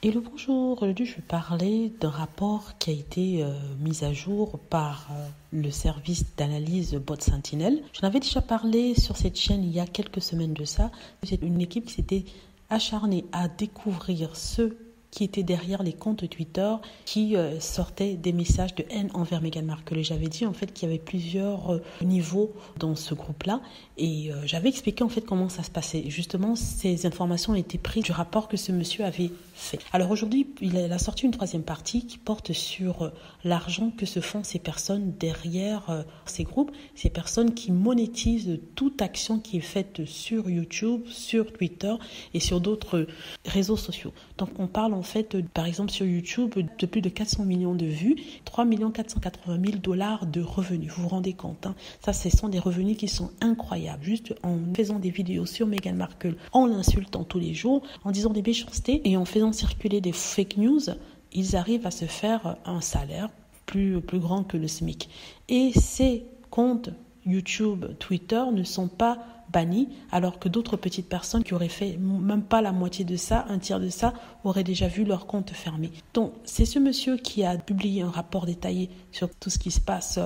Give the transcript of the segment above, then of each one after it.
Et le bonjour, aujourd'hui je vais parler d'un rapport qui a été mis à jour par le service d'analyse Bot Sentinel. J'en avais déjà parlé sur cette chaîne il y a quelques semaines de ça. C'est une équipe qui s'était acharnée à découvrir ceux qui étaient derrière les comptes Twitter qui sortaient des messages de haine envers Meghan Markle. Et j'avais dit en fait qu'il y avait plusieurs niveaux dans ce groupe-là et j'avais expliqué en fait comment ça se passait. Justement, ces informations ont été prises du rapport que ce monsieur avait fait. Alors aujourd'hui, il a sorti une troisième partie qui porte sur l'argent que se font ces personnes derrière ces groupes, ces personnes qui monétisent toute action qui est faite sur YouTube, sur Twitter et sur d'autres réseaux sociaux. Donc on parle en fait, par exemple sur YouTube, de plus de 400 millions de vues, 3 480 000 $ de revenus. Vous vous rendez compte, hein? Ça, ce sont des revenus qui sont incroyables. Juste en faisant des vidéos sur Meghan Markle, en l'insultant tous les jours, en disant des méchancetés et en faisant circuler des fake news, ils arrivent à se faire un salaire plus grand que le SMIC. Et ces comptes YouTube, Twitter ne sont pas bannis, alors que d'autres petites personnes qui auraient fait même pas la moitié de ça, un tiers de ça, auraient déjà vu leur compte fermé. Donc, c'est ce monsieur qui a publié un rapport détaillé sur tout ce qui se passe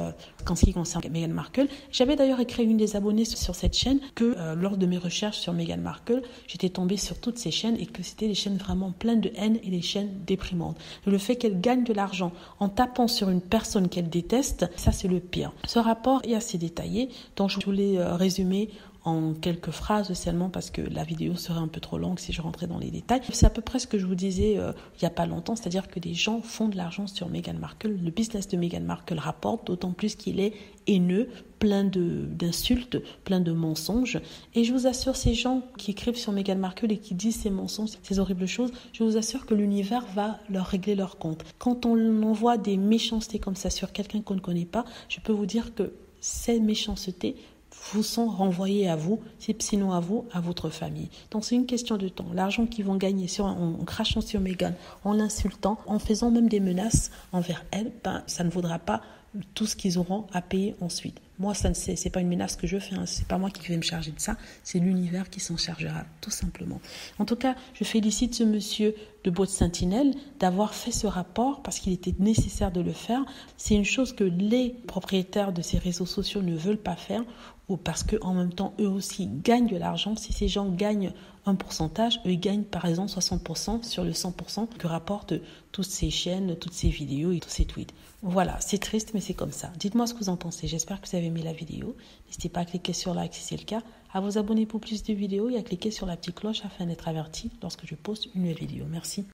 en ce qui concerne Meghan Markle. J'avais d'ailleurs écrit une des abonnées sur cette chaîne que lors de mes recherches sur Meghan Markle, j'étais tombée sur toutes ces chaînes et que c'était des chaînes vraiment pleines de haine et des chaînes déprimantes. Le fait qu'elle gagne de l'argent en tapant sur une personne qu'elle déteste, ça c'est le pire. Ce rapport est assez détaillé, donc je voulais résumer en quelques phrases seulement parce que la vidéo serait un peu trop longue si je rentrais dans les détails. C'est à peu près ce que je vous disais il n'y a pas longtemps, c'est-à-dire que des gens font de l'argent sur Meghan Markle. Le business de Meghan Markle rapporte, d'autant plus qu'il est haineux, plein d'insultes, plein de mensonges. Et je vous assure, ces gens qui écrivent sur Meghan Markle et qui disent ces mensonges, ces horribles choses, je vous assure que l'univers va leur régler leur compte. Quand on envoie des méchancetés comme ça sur quelqu'un qu'on ne connaît pas, je peux vous dire que ces méchancetés vous sont renvoyés à vous, sinon à vous, à votre famille. Donc c'est une question de temps. L'argent qu'ils vont gagner en crachant sur Meghan, en l'insultant, en faisant même des menaces envers elle, ça ne vaudra pas tout ce qu'ils auront à payer ensuite. Moi, c'est pas une menace que je fais, hein. C'est pas moi qui vais me charger de ça, c'est l'univers qui s'en chargera, tout simplement. En tout cas, je félicite ce monsieur de Bot Sentinel d'avoir fait ce rapport parce qu'il était nécessaire de le faire. C'est une chose que les propriétaires de ces réseaux sociaux ne veulent pas faire ou parce qu'en même temps, eux aussi gagnent de l'argent. Si ces gens gagnent un pourcentage, eux gagnent par exemple 60% sur le 100% que rapportent toutes ces chaînes, toutes ces vidéos et tous ces tweets. Voilà, c'est triste mais c'est comme ça. Dites-moi ce que vous en pensez. J'espère que vous avez aimé la vidéo. N'hésitez pas à cliquer sur like si c'est le cas, à vous abonner pour plus de vidéos et à cliquer sur la petite cloche afin d'être averti lorsque je poste une nouvelle vidéo. Merci.